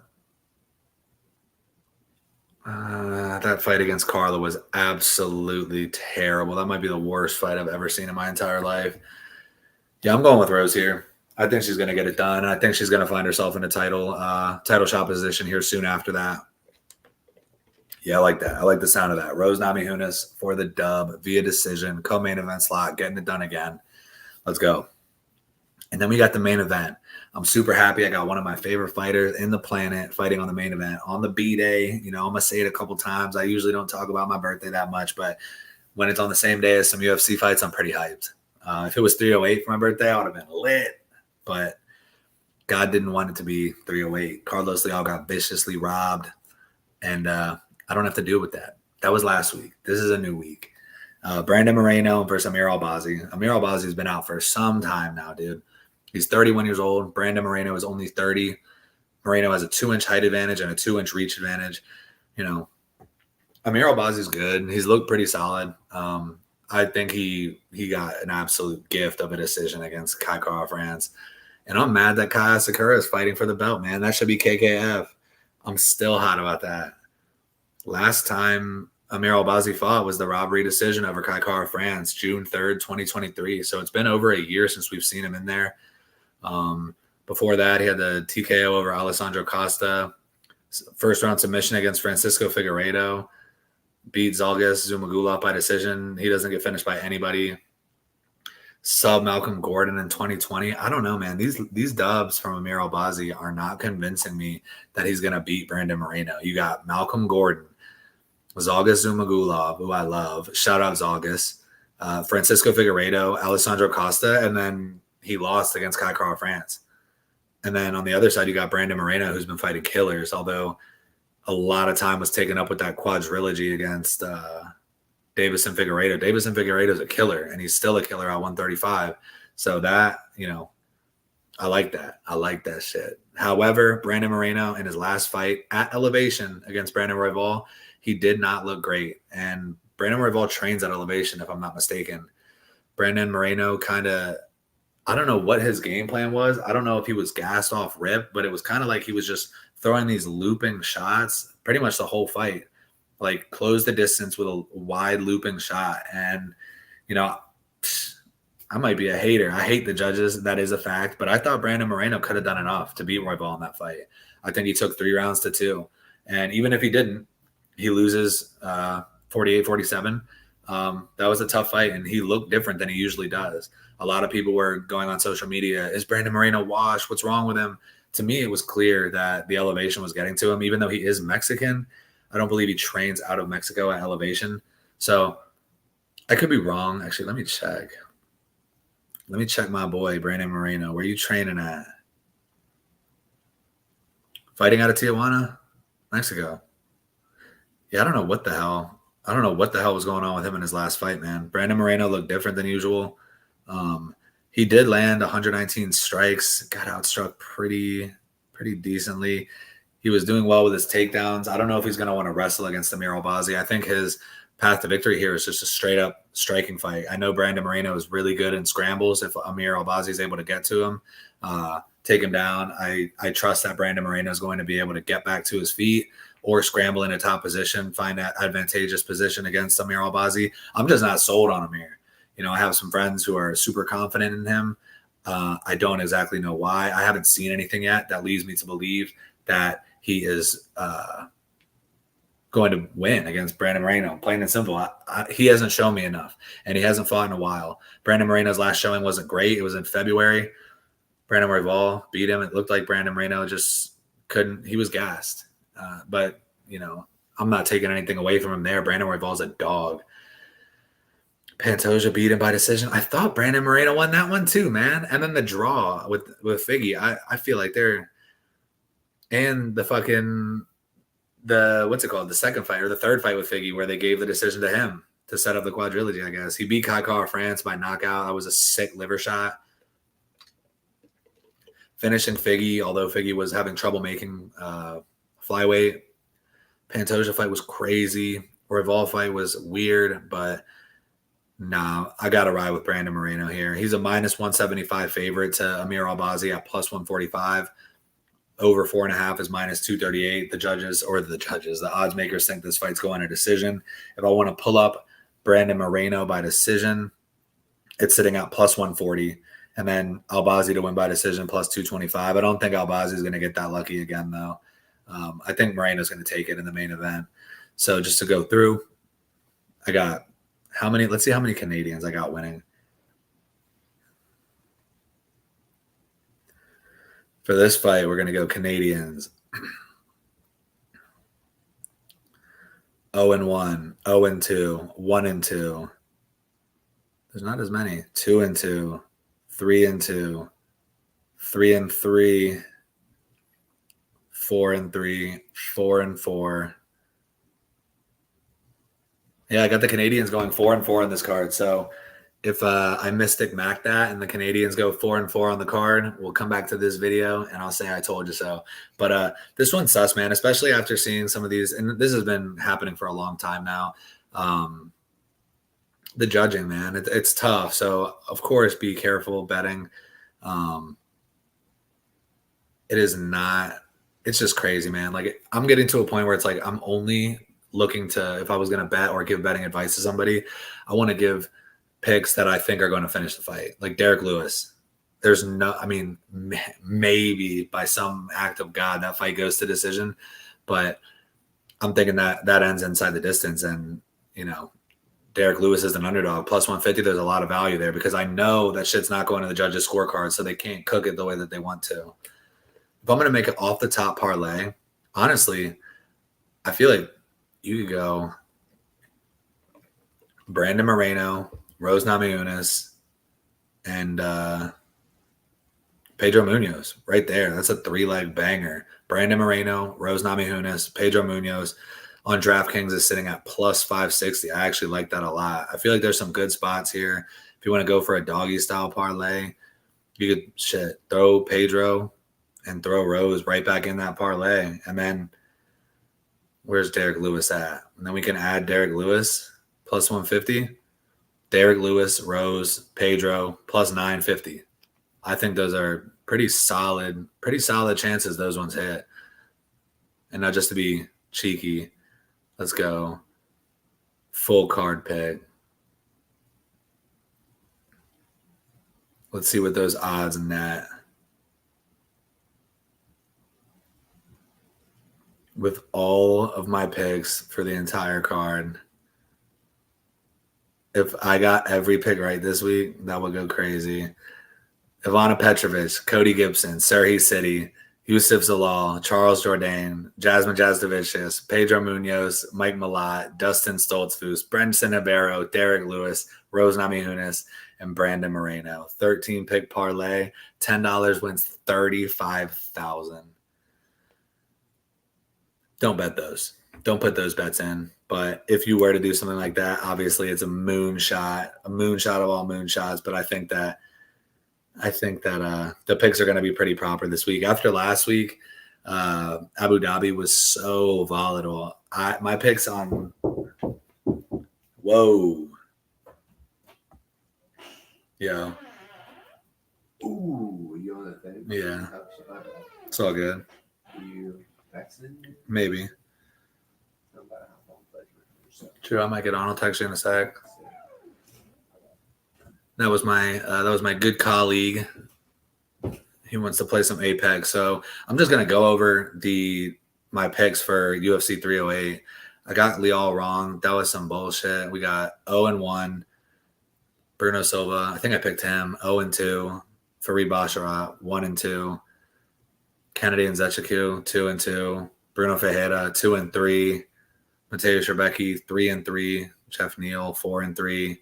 That fight against Carla was absolutely terrible. That might be the worst fight I've ever seen in my entire life. Yeah, I'm going with Rose here. I think she's going to get it done. And I think she's going to find herself in a title shot position here soon after that. Yeah, I like that. I like the sound of that. Rose Namajunas for the dub via decision, co-main event slot, getting it done again. Let's go. And then we got the main event. I'm super happy. I got one of my favorite fighters in the planet fighting on the main event on the B-Day. I'm going to say it a couple times. I usually don't talk about my birthday that much, but when it's on the same day as some UFC fights, I'm pretty hyped. If it was 308 for my birthday, I would have been lit. But God didn't want it to be 308. Carlos Leal got viciously robbed, and I don't have to deal with that. That was last week. This is a new week. Brandon Moreno versus Amir Albazi. Amir Albazi has been out for some time now, dude. He's 31 years old. Brandon Moreno is only 30. Moreno has a 2-inch height advantage and a 2-inch reach advantage. Amir Albazi is good. He's looked pretty solid. I think he got an absolute gift of a decision against Kai Kara-France. And I'm mad that Kaya Sakura is fighting for the belt, man. That should be KKF. I'm still hot about that. Last time Amir Albazi fought was the robbery decision over Kai Kara-France, June 3rd, 2023. So it's been over a year since we've seen him in there. Before that, he had the TKO over Alessandro Costa. First round submission against Francisco Figueiredo. Beat Zhalgas Zumagulov by decision. He doesn't get finished by anybody. Sub Malcolm Gordon in 2020. I don't know, man. These dubs from Amir Albazi are not convincing me that he's going to beat Brandon Moreno. You got Malcolm Gordon, Zhalgas Zumagulov, who I love. Shout out Zhalgas. Francisco Figueiredo, Alessandro Costa, and then he lost against Kai Kara-France. And then on the other side, you got Brandon Moreno, who's been fighting killers, although a lot of time was taken up with that quadrilogy against Davison Figueiredo. Davison Figueiredo is a killer, and he's still a killer at 135. So that, I like that. I like that shit. However, Brandon Moreno in his last fight at Elevation against Brandon Royval, he did not look great. And Brandon Royval trains at Elevation, if I'm not mistaken. Brandon Moreno I don't know what his game plan was. I don't know if he was gassed off rip, but it was kind of like he was just throwing these looping shots pretty much the whole fight. Like close the distance with a wide looping shot. And, I might be a hater. I hate the judges. That is a fact. But I thought Brandon Moreno could have done enough to beat Royval in that fight. I think he took 3 rounds to 2. And even if he didn't, he loses 48-47. That was a tough fight, and he looked different than he usually does. A lot of people were going on social media, is Brandon Moreno washed? What's wrong with him? To me, it was clear that the Elevation was getting to him, even though he is Mexican. I don't believe he trains out of Mexico at Elevation. So I could be wrong. Actually, let me check. Let me check my boy, Brandon Moreno. Where you training at? Fighting out of Tijuana, Mexico. Yeah, I don't know what the hell. I don't know what the hell was going on with him in his last fight, man. Brandon Moreno looked different than usual. He did land 119 strikes, got outstruck pretty decently. He was doing well with his takedowns. I don't know if he's going to want to wrestle against Amir Albazi. I think his path to victory here is just a straight up striking fight. I know Brandon Moreno is really good in scrambles. If Amir Albazi is able to get to him, take him down, I trust that Brandon Moreno is going to be able to get back to his feet or scramble in a top position, find that advantageous position against Amir Albazi. I'm just not sold on Amir. You know, I have some friends who are super confident in him. I don't exactly know why. I haven't seen anything yet that leads me to believe that he is going to win against Brandon Moreno. Plain and simple. He hasn't shown me enough, and he hasn't fought in a while. Brandon Moreno's last showing wasn't great. It was in February. Brandon Royval beat him. It looked like Brandon Moreno just couldn't. He was gassed. But, you know, I'm not taking anything away from him there. Brandon Royval's a dog. Pantoja beat him by decision. I thought Brandon Moreno won that one too, man. And then the draw with Figgy. I feel like they're – and the fucking – what's it called? The second fight or the third fight with Figgy where they gave the decision to him to set up the quadrilogy, I guess. He beat Kai Kara France by knockout. That was a sick liver shot. Finishing Figgy, although Figgy was having trouble making flyweight. Pantoja fight was crazy. Royval fight was weird, but nah, I got to ride with Brandon Moreno here. He's a minus 175 favorite to Amir Albazi at plus 145. Over 4.5 is minus 238. The odds makers think this fight's going to decision. If I want to pull up Brandon Moreno by decision, it's sitting at plus 140. And then Albazi to win by decision plus 225. I don't think Albazi is going to get that lucky again, though. I think Moreno's going to take it in the main event. So just to go through, I got how many? Let's see how many Canadians I got winning. For this fight, we're going to go Canadians. 0-1, 0-2, 1-2. There's not as many. 2-2, 3-2, 3-3, 4-3, 4-4. Yeah, I got the Canadians going 4-4 on this card. So if I Mystic Mac that and the Canadians go 4-4 on the card, we'll come back to this video and I'll say I told you so. But this one's sus, man, especially after seeing some of these. And this has been happening for a long time now. The judging, man, it's tough. So, of course, be careful betting. It is not – it's just crazy, man. Like, I'm getting to a point where it's like I'm only looking to – if I was going to bet or give betting advice to somebody, I want to give picks that I think are going to finish the fight. Like Derek Lewis. There's no – I mean, maybe by some act of God that fight goes to decision. But I'm thinking that ends inside the distance. And, you know, Derek Lewis is an underdog. Plus 150, there's a lot of value there because I know that shit's not going to the judges' scorecard, so they can't cook it the way that they want to. If I'm going to make it off the top parlay, honestly, I feel like you could go Brandon Moreno, Rose Namajunas, and Pedro Munoz right there. That's a 3-leg banger. Brandon Moreno, Rose Namajunas, Pedro Munoz on DraftKings is sitting at plus 560. I actually like that a lot. I feel like there's some good spots here. If you want to go for a doggy style parlay, you could throw Pedro and throw Rose right back in that parlay. And then where's Derek Lewis at? And then we can add Derek Lewis plus 150. Derek Lewis, Rose, Pedro plus 950. I think those are pretty solid chances those ones hit. And not just to be cheeky, let's go full card pick. Let's see what those odds in that. With all of my picks for the entire card, if I got every pick right this week, that would go crazy. Ivana Petrovic, Cody Gibson, Serhi City, Yusuf Zalal, Charles Jourdain, Jasmine Jasdovicius, Pedro Munoz, Mike Malott, Dustin Stoltzfus, Brenson Ibero, Derek Lewis, Rose Namajunas, and Brandon Moreno. 13 pick parlay, $10 wins $35,000. Don't bet those. Don't put those bets in. But if you were to do something like that, obviously it's a moonshot of all moonshots. But I think that the picks are going to be pretty proper this week. After last week, Abu Dhabi was so volatile. My picks on whoa. Yeah. Ooh, you on that thing? Yeah. It's all good. You texting? Maybe. True, I might get on. I'll text you in a sec. That was my good colleague. He wants to play some Apex. So I'm just gonna go over my picks for UFC 308. I got Leal wrong. That was some bullshit. We got 0-1. Bruno Silva. I think I picked him. 0-2. Farid Basharat. 1-2. Kennedy and Nzechukwu. 2-2. Bruno Ferreira. 2-3. Mateusz Rebecki. 3-3. Jeff Neal. 4-3.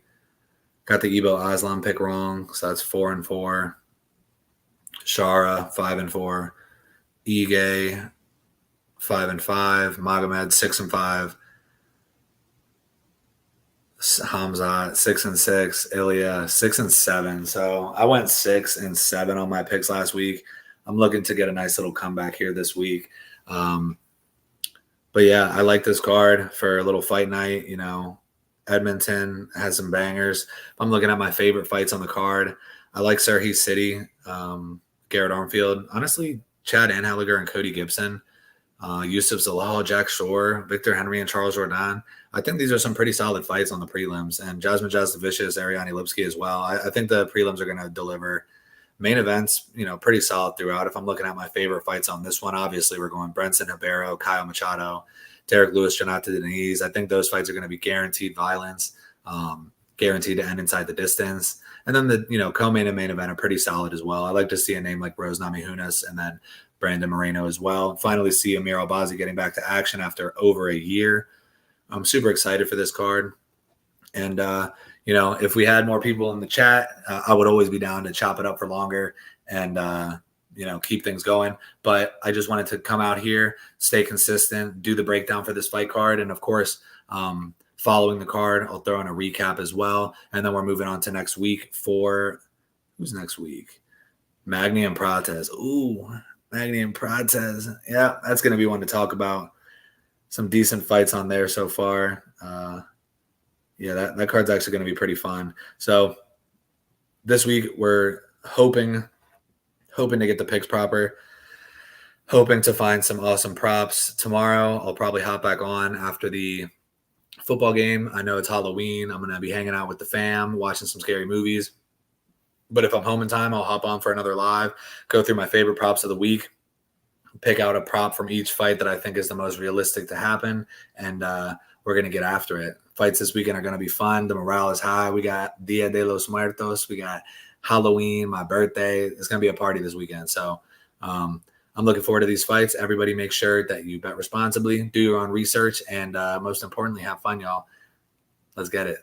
Got the Ibo Aslan pick wrong, so that's 4-4. Shara 5-4. Ige 5-5. Magomed 6-5. Hamzat 6-6. Ilya 6-7. So I went 6-7 on my picks last week. I'm looking to get a nice little comeback here this week. But yeah, I like this card for a little fight night. You know, Edmonton has some bangers. I'm looking at my favorite fights on the card. I like Sirhi City, Garrett Armfield. Honestly, Chad Anheliger and Cody Gibson, Yusuf Zalal, Jack Shore, Victor Henry, and Charles Jourdain. I think these are some pretty solid fights on the prelims. And Jasmine Jasdavicius, Ariane Lipsky as well. I think the prelims are going to deliver. Main events, you know, pretty solid throughout. If I'm looking at my favorite fights on this one, obviously we're going Brenson Hibero, Kyle Machado, Derek Lewis, Jonathan Deniz. I think those fights are going to be guaranteed violence, guaranteed to end inside the distance. And then the co-main and main event are pretty solid as well. I like to see a name like Rose Namajunas and then Brandon Moreno as well. Finally see Amir Albazi getting back to action after over a year. I'm super excited for this card. And, if we had more people in the chat, I would always be down to chop it up for longer and, keep things going. But I just wanted to come out here, stay consistent, do the breakdown for this fight card. And, of course, following the card, I'll throw in a recap as well. And then we're moving on to next week for – who's next week? Magny and Prates. Ooh, Magny and Prates. Yeah, that's going to be one to talk about. Some decent fights on there so far. That card's actually going to be pretty fun. So this week we're hoping to get the picks proper, hoping to find some awesome props. Tomorrow I'll probably hop back on after the football game. I know it's Halloween. I'm going to be hanging out with the fam, watching some scary movies. But if I'm home in time, I'll hop on for another live, go through my favorite props of the week, pick out a prop from each fight that I think is the most realistic to happen, and we're going to get after it. Fights this weekend are going to be fun. The morale is high. We got Dia de los Muertos. We got Halloween, my birthday. It's going to be a party this weekend. So I'm looking forward to these fights. Everybody make sure that you bet responsibly, do your own research, and most importantly, have fun, y'all. Let's get it.